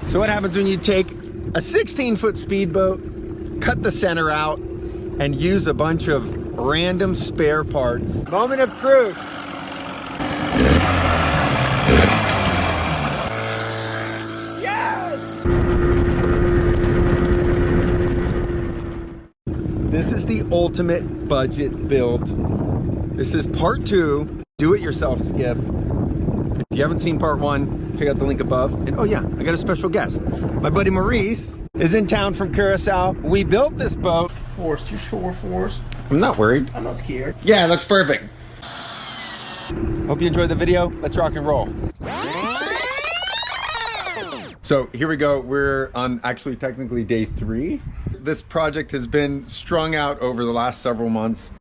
So what happens when you take a 16-foot speedboat, cut the center out, and use a bunch of random spare parts? Moment of truth. Yes! This is the ultimate budget build. This is part 2, do-it-yourself skiff. If you haven't seen part 1, check out the link above. And oh yeah, I got a special guest. My buddy Maurice is in town from Curacao. We built this boat. Forced, you sure forced? I'm not worried. I'm not scared. Yeah, it looks perfect. Hope you enjoyed the video. Let's rock and roll. So here we go. We're on actually technically day 3. This project has been strung out over the last several months.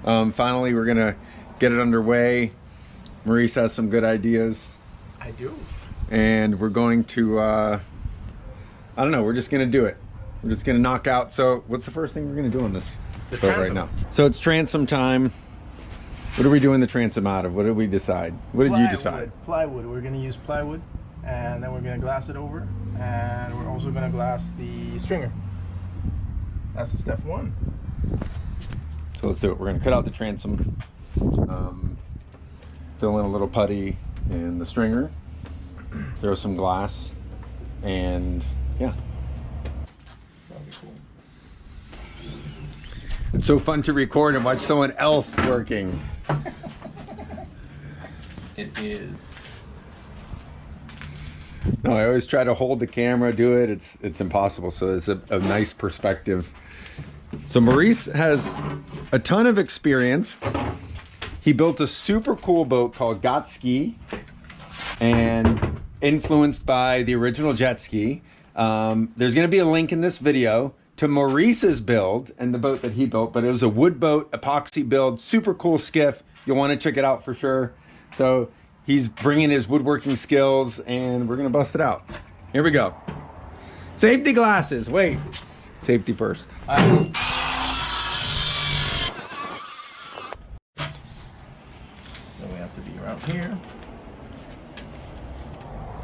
Finally, we're gonna get it underway. Maurice has some good ideas. I do. And we're going to, I don't know, we're just gonna do it. We're just gonna knock out. So what's the first thing we're gonna do on this boat right now? So it's transom time. What are we doing the transom out of? What did we decide? What did you decide? Plywood. We're gonna use plywood, and then we're gonna glass it over, and we're also gonna glass the stringer. That's the step 1. So let's do it. We're gonna cut out the transom, fill in a little putty in the stringer, throw some glass, and yeah. That'll be cool. It's so fun to record and watch someone else working. It is. No, I always try to hold the camera, do it. It's impossible. So it's a nice perspective. So Maurice has a ton of experience. He built a super cool boat called Got Ski, and influenced by the original jet ski. There's going to be a link in this video to Maurice's build and the boat that he built, but it was a wood boat, epoxy build, super cool skiff. You'll want to check it out for sure. So he's bringing his woodworking skills, and we're going to bust it out. Here we go. Safety glasses. Wait. Safety first. Then we have to be around here.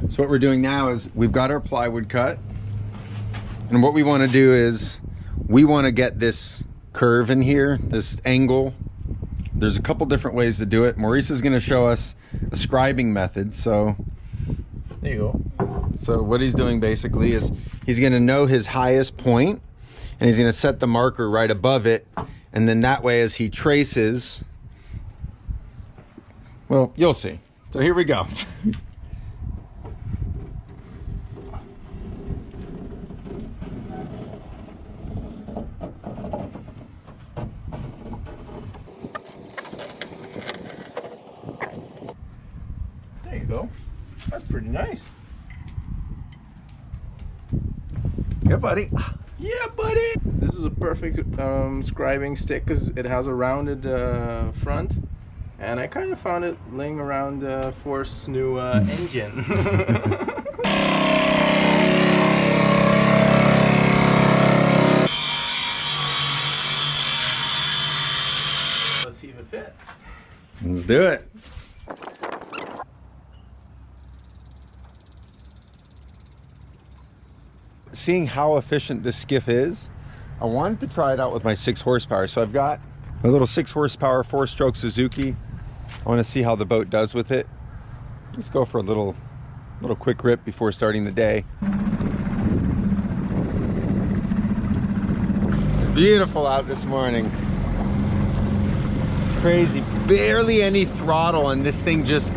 So what we're doing now is we've got our plywood cut, and what we want to do is we want to get this curve in here, this angle. There's a couple different ways to do it. Maurice is going to show us a scribing method. So there you go. So what he's doing basically is he's going to know his highest point, and he's going to set the marker right above it, and then that way as he traces, well, you'll see. So here we go. There you go. That's pretty nice. Yeah, buddy. Yeah, buddy. This is a perfect scribing stick because it has a rounded front, and I kind of found it laying around Force's new engine. Let's see if it fits. Let's do it. Seeing how efficient this skiff is, I wanted to try it out with my 6 horsepower. So I've got a little 6 horsepower 4-stroke Suzuki. I want to see how the boat does with it. Just go for a little quick rip before starting the day. Beautiful out this morning. Crazy, barely any throttle, and this thing just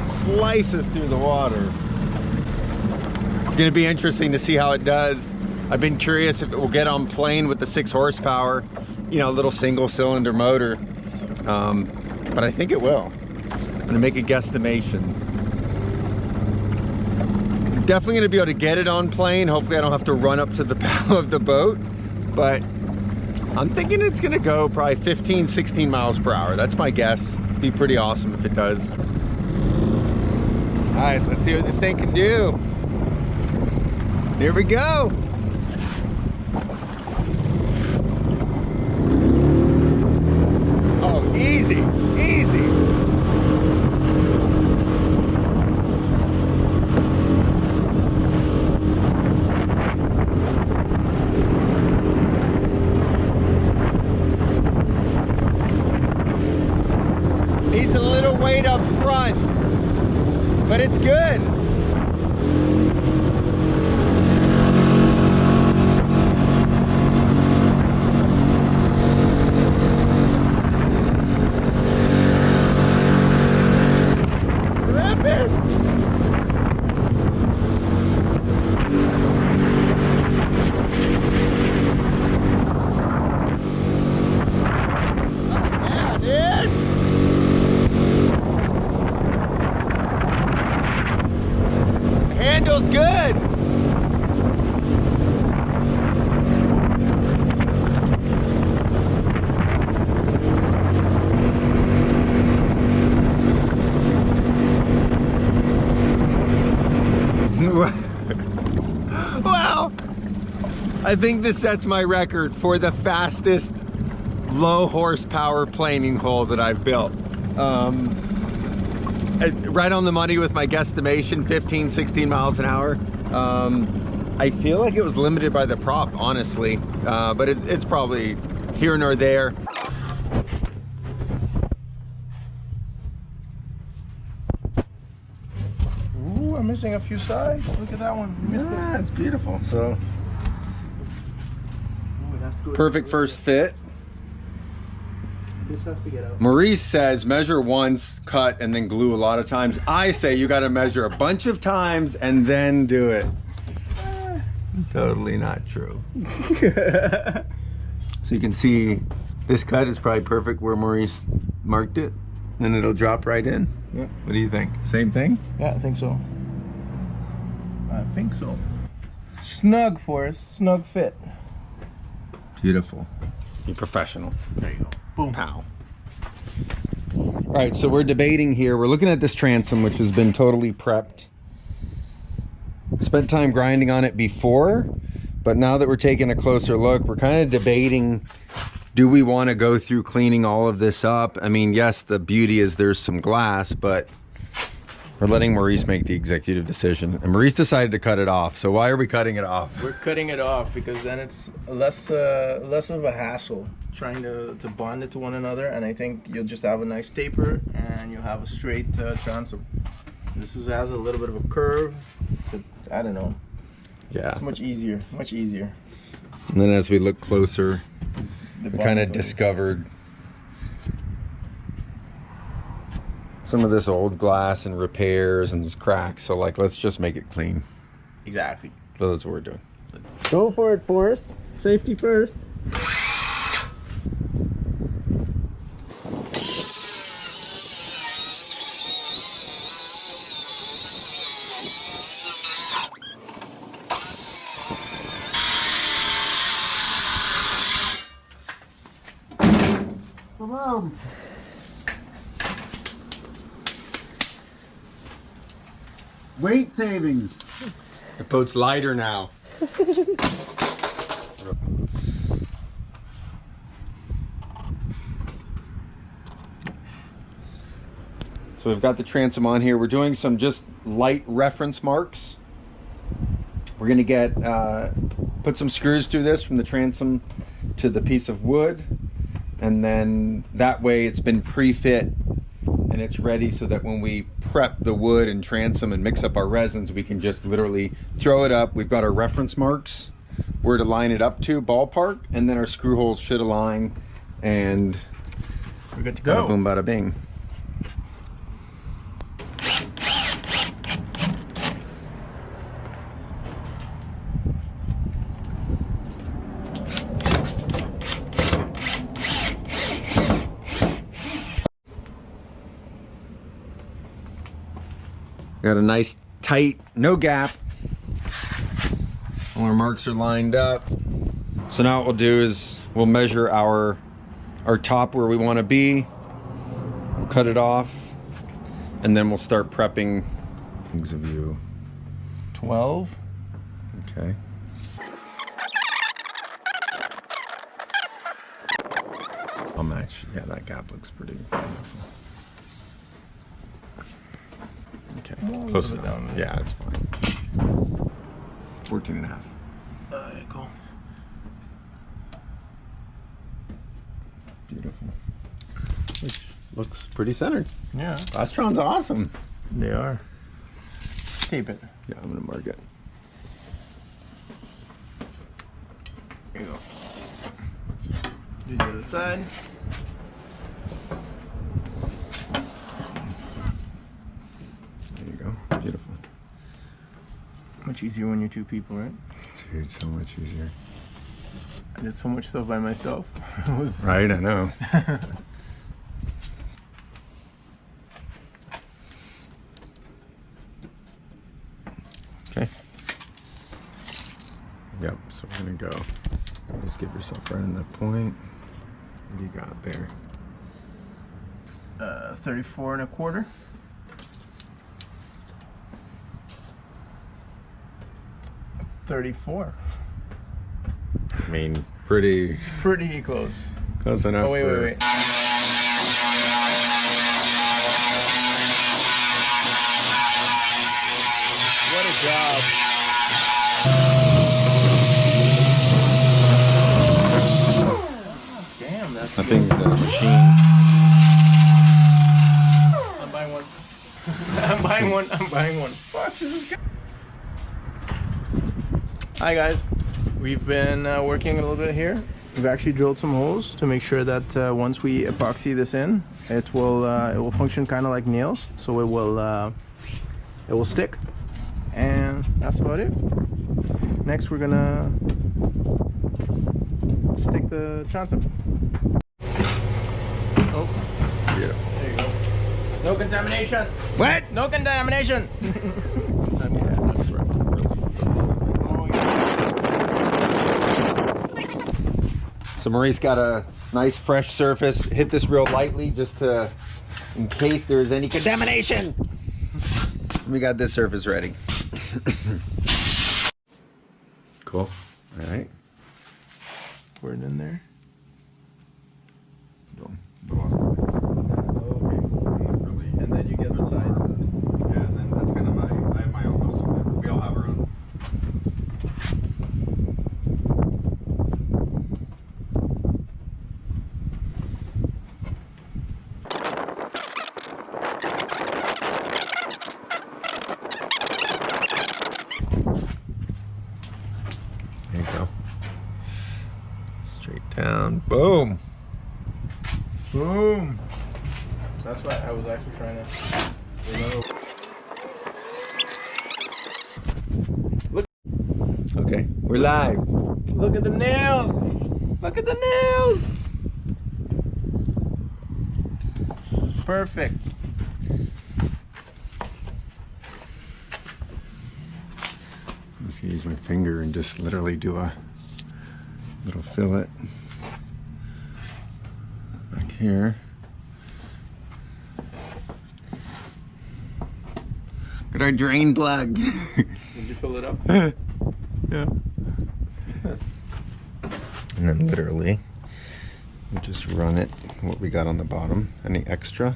slices through the water. It's gonna be interesting to see how it does. I've been curious if it will get on plane with the 6 horsepower, you know, a little single cylinder motor. But I think it will. I'm gonna make a guesstimation. Definitely gonna be able to get it on plane. Hopefully I don't have to run up to the bow of the boat, but I'm thinking it's gonna go probably 15, 16 miles per hour. That's my guess. It'd be pretty awesome if it does. All right, let's see what this thing can do. Here we go. Oh, easy, easy. but it's good. Handles good. Wow. I think this sets my record for the fastest low horsepower planing hole that I've built. Right on the money with my guesstimation, 15, 16 miles an hour. I feel like it was limited by the prop, honestly, but it's probably here nor there. Ooh, I'm missing a few sides. Look at that one. You missed it. It's beautiful. So Ooh, that's good. perfect first fit. This has to get out. Maurice says measure once, cut, and then glue a lot of times. I say you got to measure a bunch of times and then do it. Totally not true. So you can see this cut is probably perfect where Maurice marked it. Then it'll drop right in. Yeah. What do you think? Same thing? Yeah, I think so. I think so. Snug for us. Snug fit. Beautiful. You're professional. There you go. Boom. Pow. All right, so we're debating here. We're looking at this transom, which has been totally prepped. Spent time grinding on it before, but now that we're taking a closer look, we're kind of debating, do we want to go through cleaning all of this up? I mean, yes, the beauty is there's some glass, but we're letting Maurice make the executive decision. And Maurice decided to cut it off. So why are we cutting it off? We're cutting it off because then it's less of a hassle trying to bond it to one another, and I think you'll just have a nice taper and you'll have a straight transom. This has a little bit of a curve, so I don't know. Yeah. It's much easier, much easier. And then as we look closer, The we kind of bond- discovered some of this old glass and repairs and just cracks. So like, let's just make it clean. Exactly. So that's what we're doing. Go for it, Forrest. Safety first. Weight savings. The boat's lighter now. So we've got the transom on here. We're doing some just light reference marks. We're gonna get put some screws through this from the transom to the piece of wood, and then that way it's been pre-fit and it's ready so that when we prep the wood and transom and mix up our resins, we can just literally throw it up. We've got our reference marks, where to line it up to, ballpark, and then our screw holes should align, and We're good to bada go. boom, bada bing. Got a nice tight, no gap. All our marks are lined up. So now what we'll do is we'll measure our top where we want to be. We'll cut it off, and then we'll start prepping things of you. 12. Okay. I'll match. Yeah, that gap looks pretty beautiful. Okay, close bit enough. down there. Yeah, it's fine. 14 and a half. Cool. Beautiful. Which looks pretty centered. Yeah, Glastron's awesome. they are. Tape it. Yeah, I'm gonna mark it. There you go. Do the other side. There you go. Beautiful. Much easier when you're two people, right? Dude, so much easier. I did so much stuff by myself. It was... Right, I know. Okay. Yep, so we're gonna go. Just give yourself right in that point. What do you got there? 34 1/4. $34. I mean, pretty Close. close enough. Oh, wait. What a job. Damn, that's That thing's a machine. I'm buying one. I'm buying one. Fuck, this is good. Hi guys. We've been working a little bit here. We've actually drilled some holes to make sure that once we epoxy this in, it will function kind of like nails, so it will stick. And that's about it. Next, we're gonna stick the transom. Oh, Yeah. there you go. No contamination. What? No contamination. So Maurice got a nice fresh surface. Hit this real lightly just to, in case there is any contamination. We got this surface ready. Cool. All right. Pour it in there. Boom. And then you get the sides. Yeah, and then that's kind of I have my own house. We all have our own. There you go. Straight down. Boom. Boom. That's why I was actually trying to remember. Okay, we're live. Look at the nails. Look at the nails. Perfect. I'm just gonna use my finger and just literally do a little fillet back here. Got our drain plug. Did you fill it up? Yeah. And then literally, we'll just run it, what we got on the bottom, any extra.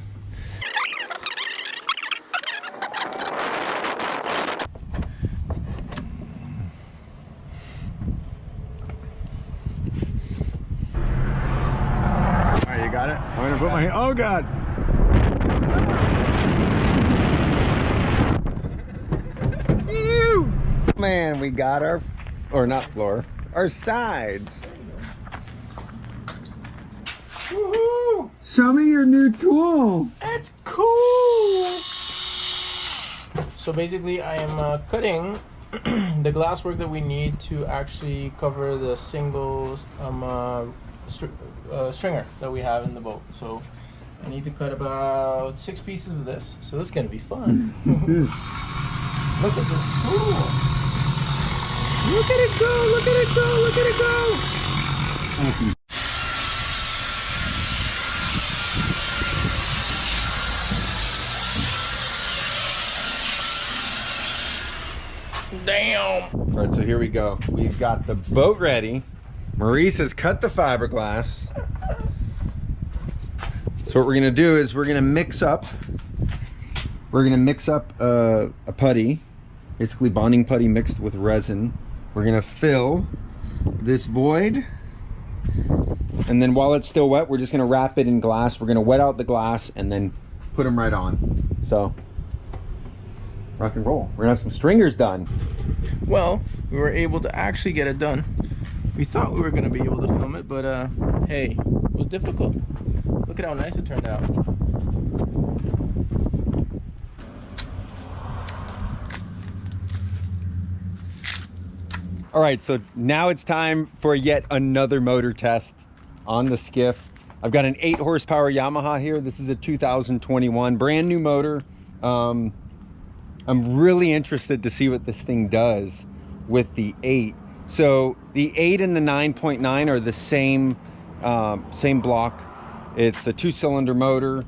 Alright, you got it? I'm gonna put my, oh God! Ew! Man, we got our, or not floor, our sides. Woohoo! Show me your new tool. That's cool. So basically, I am cutting the glasswork that we need to actually cover the single stringer that we have in the boat. So I need to cut about 6 pieces of this. So this is gonna be fun. Look at this tool. Look at it go! Look at it go! Look at it go! Damn! All right, so here we go. We've got the boat ready. Maurice has cut the fiberglass. So what we're gonna do is we're gonna mix up. We're gonna mix up a putty, basically bonding putty mixed with resin. We're gonna fill this void, and then while it's still wet, we're just gonna wrap it in glass. We're gonna wet out the glass and then put them right on. So rock and roll. We're gonna have some stringers done. Well, we were able to actually get it done. We thought we were gonna be able to film it, but hey, it was difficult. Look at how nice it turned out. All right, so now it's time for yet another motor test on the Skiff. I've got an 8 horsepower Yamaha here. This is a 2021 brand new motor. I'm really interested to see what this thing does with the 8. So the 8 and the 9.9 are the same block. It's a 2-cylinder motor,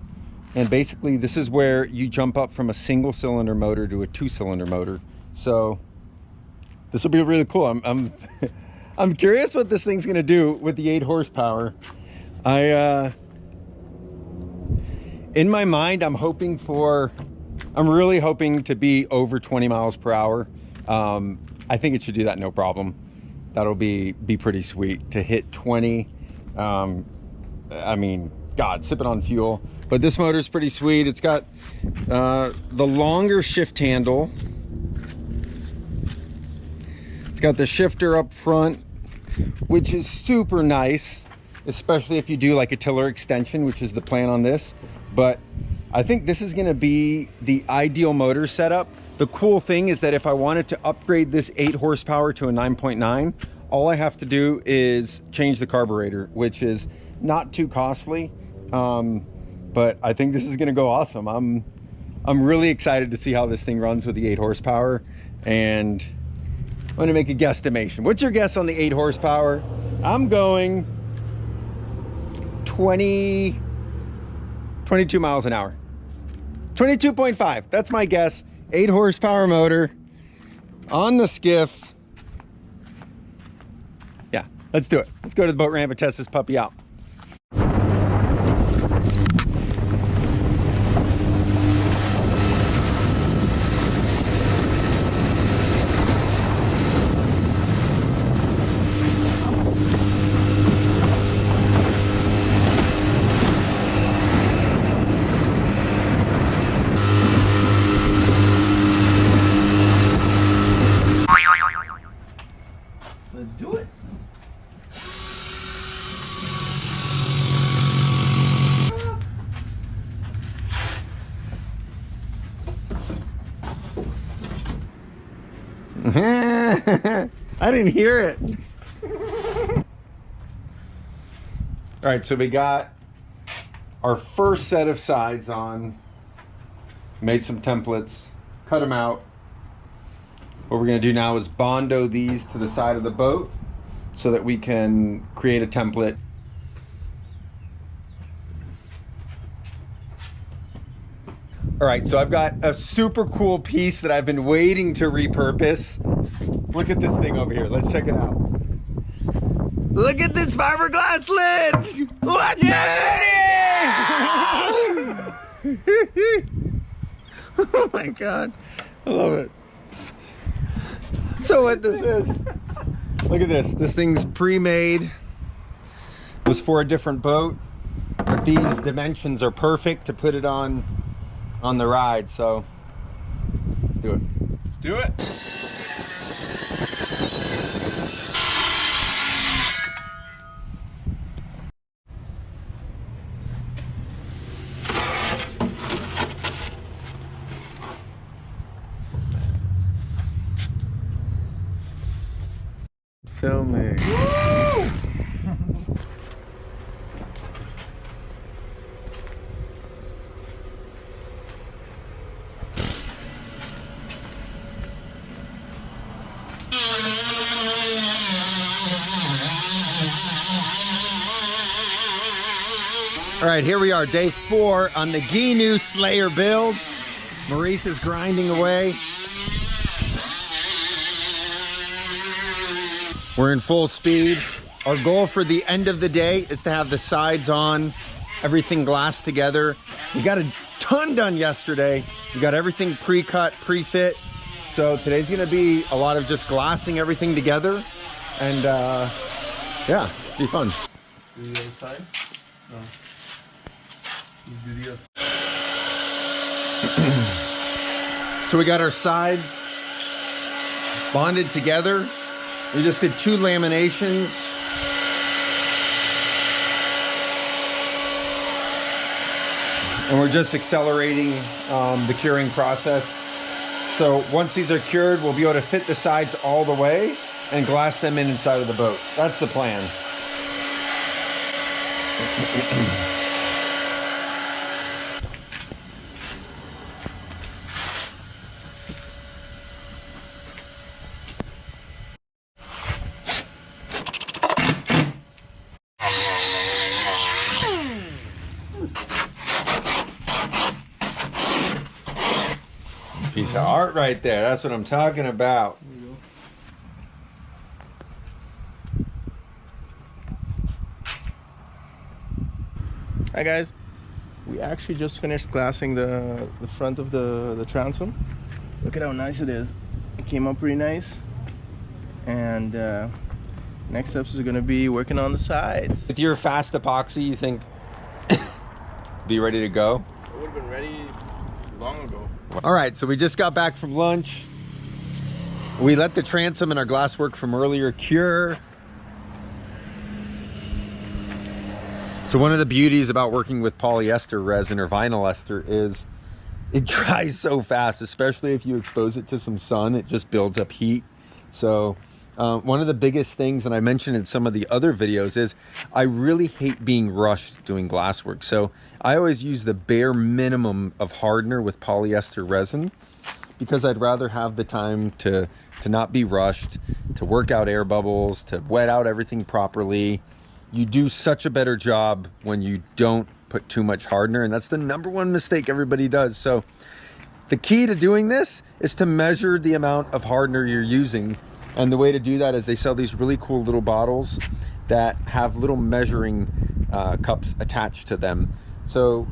and basically this is where you jump up from a single cylinder motor to a 2-cylinder motor. So this will be really cool. I'm I'm curious what this thing's gonna do with the 8 horsepower. In my mind, I'm really hoping to be over 20 miles per hour. I think it should do that no problem. That'll be pretty sweet to hit 20. I mean, God, sipping on fuel. But this motor is pretty sweet. It's got the longer shift handle. It's got the shifter up front, which is super nice, especially if you do like a tiller extension, which is the plan on this. But I think this is gonna be the ideal motor setup. The cool thing is that if I wanted to upgrade this 8 horsepower to a 9.9, all I have to do is change the carburetor, which is not too costly. But I think this is gonna go awesome. I'm really excited to see how this thing runs with the 8 horsepower. And I'm gonna make a guesstimation. What's your guess on the 8 horsepower? I'm going 22 miles an hour. 22.5, that's my guess. 8 horsepower motor on the Skiff. Yeah, let's do it. Let's go to the boat ramp and test this puppy out. Let's do it. I didn't hear it. All right, so we got our first set of sides on. Made some templates, cut them out. What we're gonna do now is Bondo these to the side of the boat so that we can create a template. All right, so I've got a super cool piece that I've been waiting to repurpose. Look at this thing over here. Let's check it out. Look at this fiberglass lid! What the heck? Oh my God, I love it. So what this is, look at this. This thing's pre-made. It was for a different boat, but these dimensions are perfect to put it on the ride. So let's do it. Let's do it. Filming. All right, here we are, day 4 on the gheenoe Slayer build. Maurice is grinding away. We're in full speed. Our goal for the end of the day is to have the sides on, everything glassed together. We got a ton done yesterday. We got everything pre-cut, pre-fit. So today's gonna be a lot of just glassing everything together. And yeah, be fun. Do the other side? No. You do the other side. So we got our sides bonded together. We just did 2 laminations. And we're just accelerating the curing process. So once these are cured, we'll be able to fit the sides all the way and glass them in inside of the boat. That's the plan. Piece of art right there. That's what I'm talking about. Hi guys, we actually just finished glassing the front of the transom. Look at how nice it is. It came up pretty nice. And next steps is going to be working on the sides. If you're fast epoxy, you think be ready to go? I would have been ready long ago. All right, so we just got back from lunch. We let the transom and our glasswork from earlier cure. So one of the beauties about working with polyester resin or vinyl ester is it dries so fast, especially if you expose it to some sun. It just builds up heat. So one of the biggest things, and I mentioned in some of the other videos, is I really hate being rushed doing glasswork. So I always use the bare minimum of hardener with polyester resin because I'd rather have the time to not be rushed, to work out air bubbles, to wet out everything properly. You do such a better job when you don't put too much hardener, and that's the #1 mistake everybody does. So the key to doing this is to measure the amount of hardener you're using. And the way to do that is they sell these really cool little bottles that have little measuring cups attached to them. So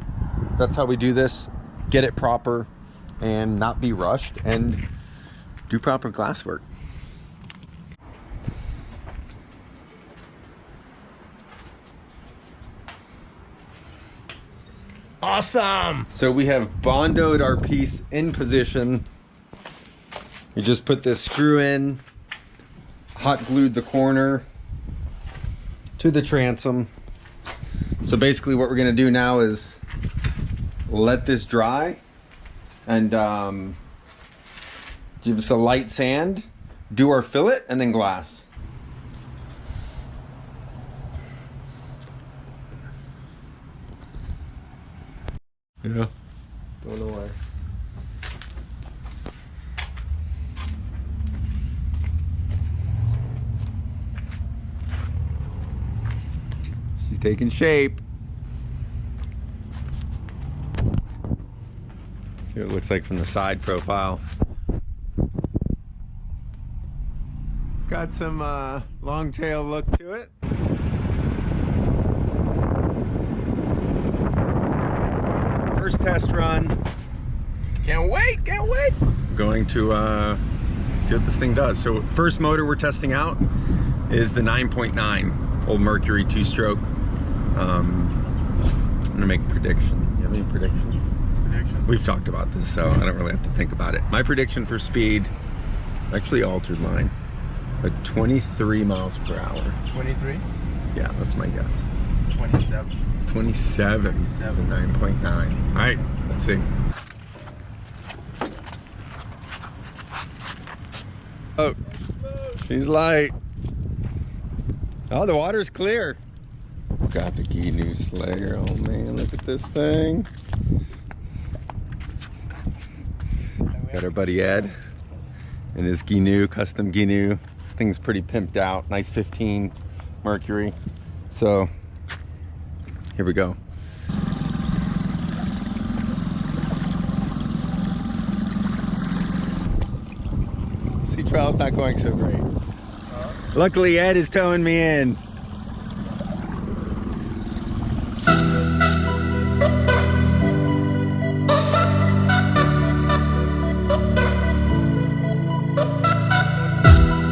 that's how we do this. Get it proper and not be rushed and do proper glasswork. Awesome! So we have bondoed our piece in position. We just put this screw in, hot glued the corner to the transom. So basically what we're gonna do now is let this dry and give us a light sand, do our fillet, and then glass. Yeah. Don't know why. She's taking shape. See what it looks like from the side profile. Got some long tail look to it. First test run. Can't wait, can't wait. Going to see what this thing does. So first motor we're testing out is the 9.9 Old Mercury 2-stroke. I'm gonna make a prediction. You have any predictions? We've talked about this, so I don't really have to think about it. My prediction for speed, actually altered mine, but 23 miles per hour. 23? Yeah, that's my guess. 27. 27. 9.9. All right, let's see. Oh, she's light. Oh, the water's clear. Got the gheenoe slayer. Oh man, look at this thing. Got our buddy Ed and his gheenoe, custom gheenoe. Thing's pretty pimped out. Nice 15 Mercury. So here we go. Sea trial's not going so great. Luckily Ed is towing me in.